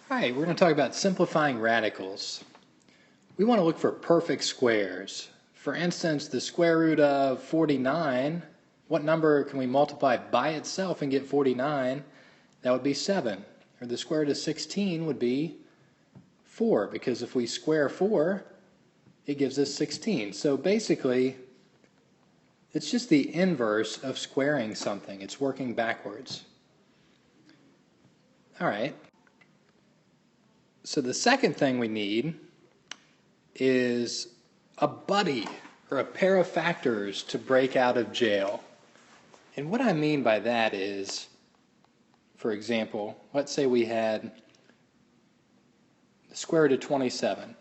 Hi, we're going to talk about simplifying radicals. We want to look for perfect squares. For instance, the square root of 49, what number can we multiply by itself and get 49? That would be 7. Or the square root of 16 would be 4, because if we square 4, it gives us 16. So basically, it's just the inverse of squaring something. It's working backwards. All right. So the second thing we need is a buddy or a pair of factors to break out of jail. And what I mean by that is, for example, let's say we had the square root of 27.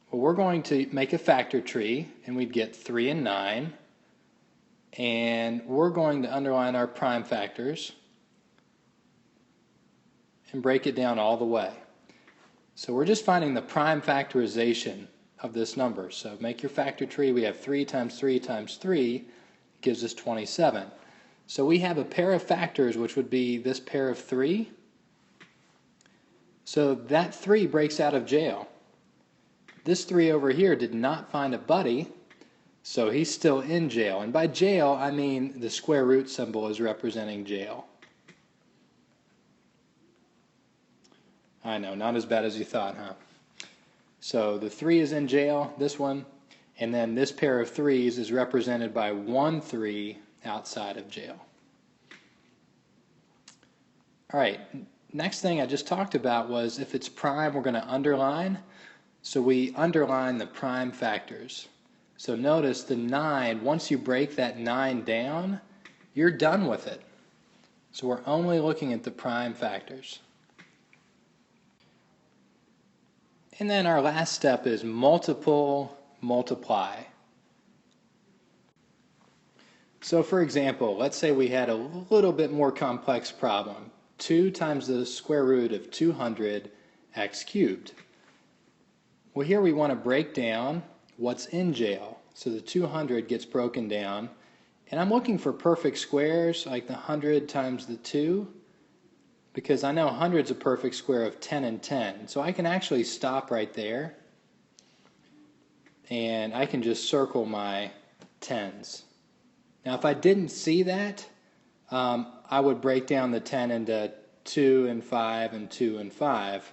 Well, we're going to make a factor tree, and we'd get 3 and 9. And we're going to underline our prime factors and break it down all the way. So we're just finding the prime factorization of this number. So make your factor tree. We have 3 times 3 times 3 gives us 27. So we have a pair of factors, which would be this pair of 3. So that 3 breaks out of jail. This 3 over here did not find a buddy, so he's still in jail. And by jail, I mean the square root symbol is representing jail. I know, not as bad as you thought, huh? So the 3 is in jail, this one, and then this pair of 3s is represented by 1 3 outside of jail. All right, next thing I just talked about was if it's prime, we're going to underline. So we underline the prime factors. So notice the 9, once you break that 9 down, you're done with it. So we're only looking at the prime factors. And then our last step is multiply. So for example, let's say we had a little bit more complex problem. 2 times the square root of 200 x cubed. Well, here we want to break down what's in jail. So the 200 gets broken down. And I'm looking for perfect squares, like the 100 times the 2. Because I know 100 is a perfect square of 10 and 10. So I can actually stop right there. And I can just circle my 10s. Now if I didn't see that, I would break down the 10 into 2 and 5 and 2 and 5.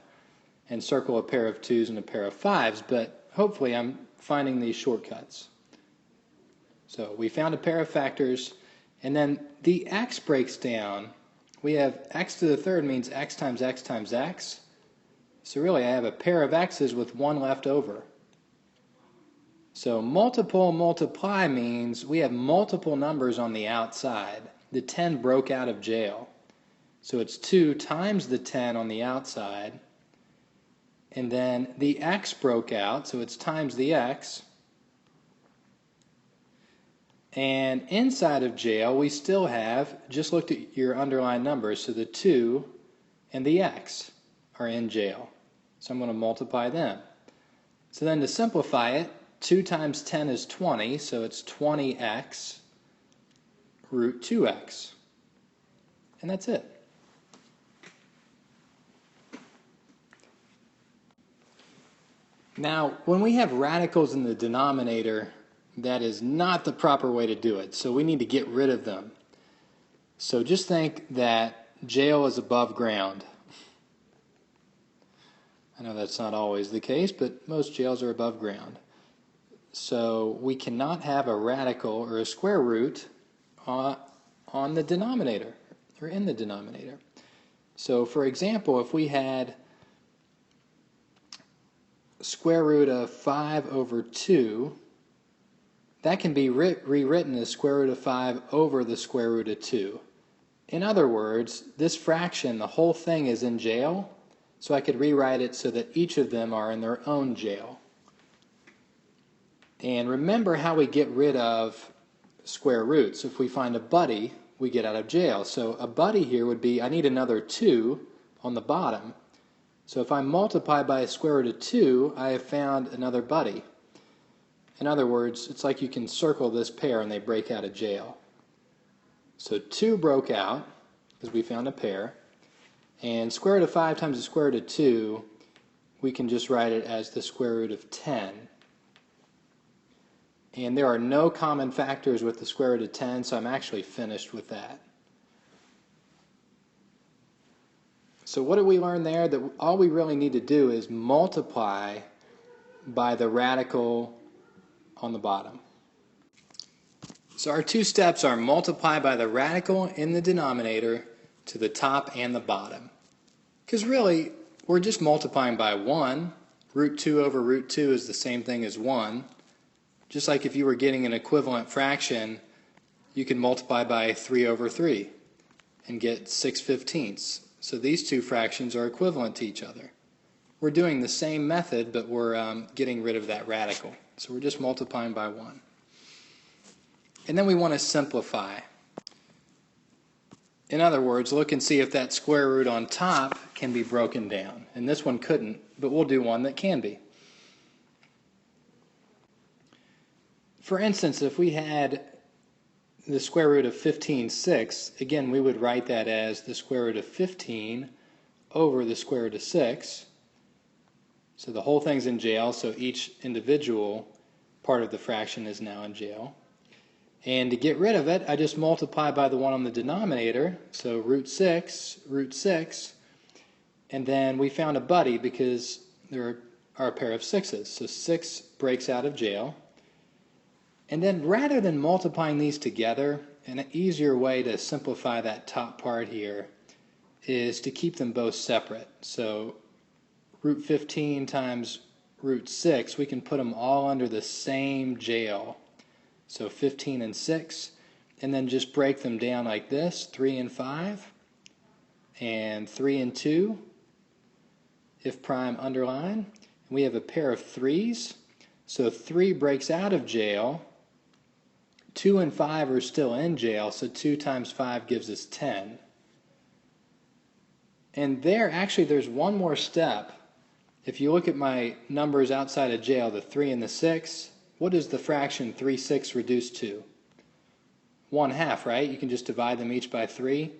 And circle a pair of 2s and a pair of 5s. But hopefully I'm finding these shortcuts. So we found a pair of factors. And then the x breaks down. We have x to the third means x times x times x. So really I have a pair of x's with 1 left over. So multiply means we have multiple numbers on the outside. The 10 broke out of jail. So it's 2 times the 10 on the outside. And then the x broke out, so it's times the x. And inside of jail, we still have, just looked at your underlined numbers, so the 2 and the x are in jail. So I'm going to multiply them. So then to simplify it, 2 times 10 is 20, so it's 20x root 2x. And that's it. Now, when we have radicals in the denominator, that is not the proper way to do it, so we need to get rid of them. So just think that jail is above ground. I know that's not always the case, but most jails are above ground. So we cannot have a radical or a square root on the denominator, or in the denominator. So for example, if we had square root of 5 over 2, that can be rewritten as square root of 5 over the square root of 2. In other words, this fraction, the whole thing is in jail, so I could rewrite it so that each of them are in their own jail. And remember how we get rid of square roots. If we find a buddy, we get out of jail. So a buddy here would be, I need another 2 on the bottom. So if I multiply by a square root of 2, I have found another buddy. In other words, it's like you can circle this pair and they break out of jail. So 2 broke out because we found a pair. And square root of 5 times the square root of 2, we can just write it as the square root of 10. And there are no common factors with the square root of 10, so I'm actually finished with that. So what did we learn there? That all we really need to do is multiply by the radical on the bottom. So our two steps are multiply by the radical in the denominator to the top and the bottom. Because really, we're just multiplying by 1. Root 2 over root 2 is the same thing as 1. Just like if you were getting an equivalent fraction, you could multiply by 3 over 3 and get 6/15. So these two fractions are equivalent to each other. We're doing the same method, but we're getting rid of that radical. So we're just multiplying by 1. And then we want to simplify. In other words, look and see if that square root on top can be broken down. And this one couldn't, but we'll do one that can be. For instance, if we had the square root of 15/6, again, we would write that as the square root of 15 over the square root of 6. So the whole thing's in jail, so each individual part of the fraction is now in jail. And to get rid of it, I just multiply by the one on the denominator, so root 6, and then we found a buddy because there are a pair of 6's. So 6 breaks out of jail. And then rather than multiplying these together, an easier way to simplify that top part here is to keep them both separate. So root 15 times root 6, we can put them all under the same jail. So 15 and 6, and then just break them down like this, 3 and 5, and 3 and 2, if prime underline. We have a pair of 3's, so 3 breaks out of jail, 2 and 5 are still in jail, so 2 times 5 gives us 10. And there's one more step. If you look at my numbers outside of jail, the 3 and the 6, what does the fraction 3/6 reduce to? 1/2, right? You can just divide them each by 3.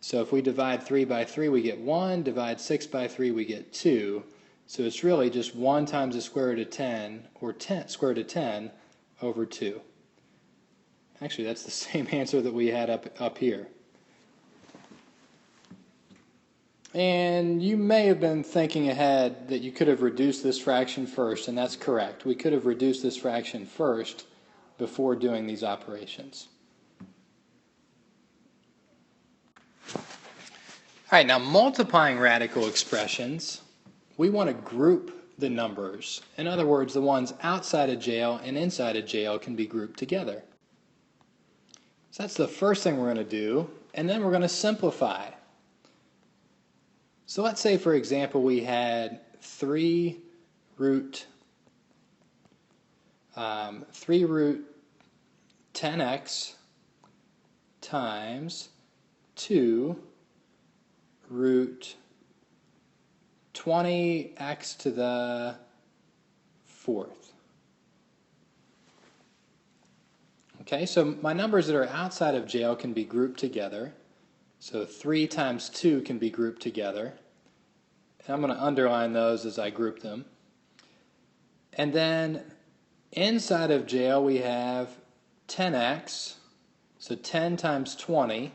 So if we divide 3 by 3, we get 1. Divide 6 by 3, we get 2. So it's really just 1 times the square root of 10, or square root of 10, over 2. Actually, that's the same answer that we had up here. And you may have been thinking ahead that you could have reduced this fraction first, and that's correct. We could have reduced this fraction first before doing these operations. All right, now multiplying radical expressions, we want to group the numbers. In other words, the ones outside of jail and inside of jail can be grouped together. So that's the first thing we're going to do, and then we're going to simplify. So let's say, for example, we had 3 root 10x times 2 root 20x to the 4th. Okay, so my numbers that are outside of jail can be grouped together. So 3 times 2 can be grouped together. And I'm going to underline those as I group them. And then inside of jail we have 10x, so 10 times 20,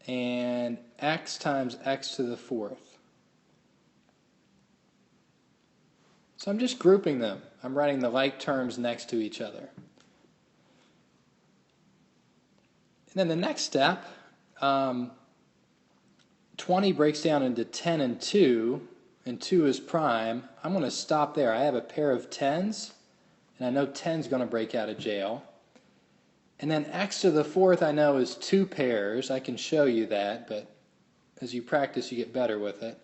and x times x to the 4th. So I'm just grouping them. I'm writing the like terms next to each other. And then the next step, 20 breaks down into 10 and 2 is prime. I'm going to stop there. I have a pair of 10's, and I know 10's going to break out of jail. And then x to the 4th I know is 2 pairs. I can show you that, but as you practice you get better with it.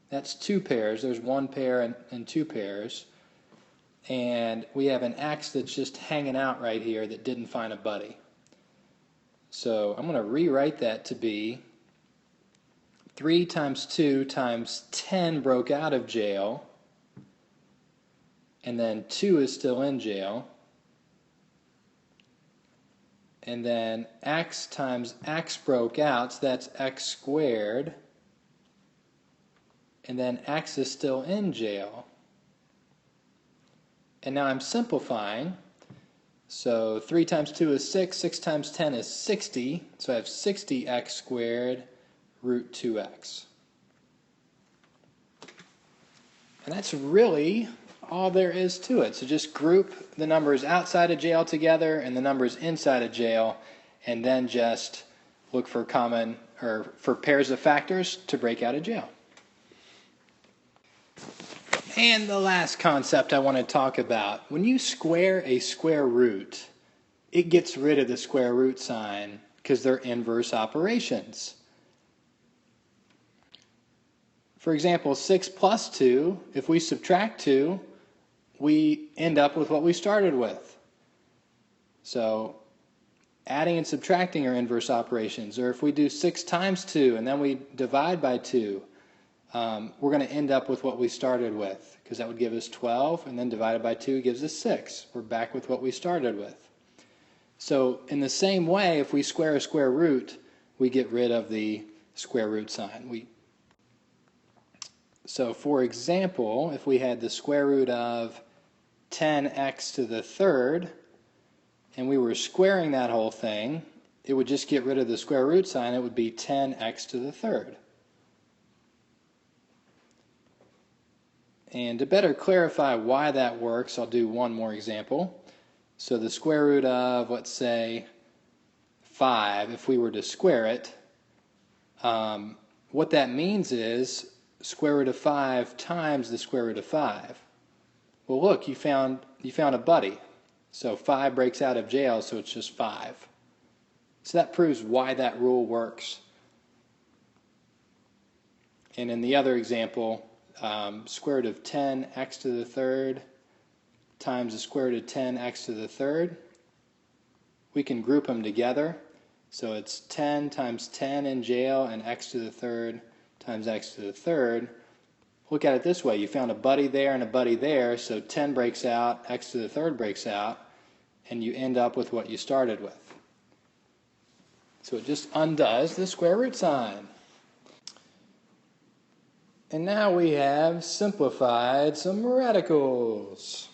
That's 2 pairs. There's 1 pair and 2 pairs. And we have an x that's just hanging out right here that didn't find a buddy. So I'm going to rewrite that to be 3 times 2 times 10 broke out of jail, and then 2 is still in jail, And then x times x broke out, so that's x squared. And then x is still in jail. And now I'm simplifying. So 3 times 2 is 6, 6 times 10 is 60. So I have 60x squared root 2x. And that's really all there is to it. So just group the numbers outside of jail together and the numbers inside of jail, and then just look for common or for pairs of factors to break out of jail. And the last concept I want to talk about, when you square a square root, it gets rid of the square root sign because they're inverse operations. For example, 6 plus 2, if we subtract 2, we end up with what we started with. So adding and subtracting are inverse operations. Or if we do 6 times 2 and then we divide by 2, we're going to end up with what we started with, because that would give us 12, and then divided by 2 gives us 6. We're back with what we started with. So in the same way, if we square a square root, we get rid of the square root sign. So for example, if we had the square root of 10x to the third, and we were squaring that whole thing, it would just get rid of the square root sign. It would be 10x to the third. And to better clarify why that works, I'll do one more example. So the square root of, let's say, 5, if we were to square it, what that means is square root of 5 times the square root of 5. Well, look, you found a buddy. So 5 breaks out of jail, so it's just 5. So that proves why that rule works. And in the other example, square root of 10x to the third times the square root of 10x to the third, we can group them together. So it's 10 times 10 in jail and x to the third times x to the third. Look at it this way. You found a buddy there and a buddy there, so 10 breaks out, x to the third breaks out, and you end up with what you started with. So it just undoes the square root sign. And now we have simplified some radicals.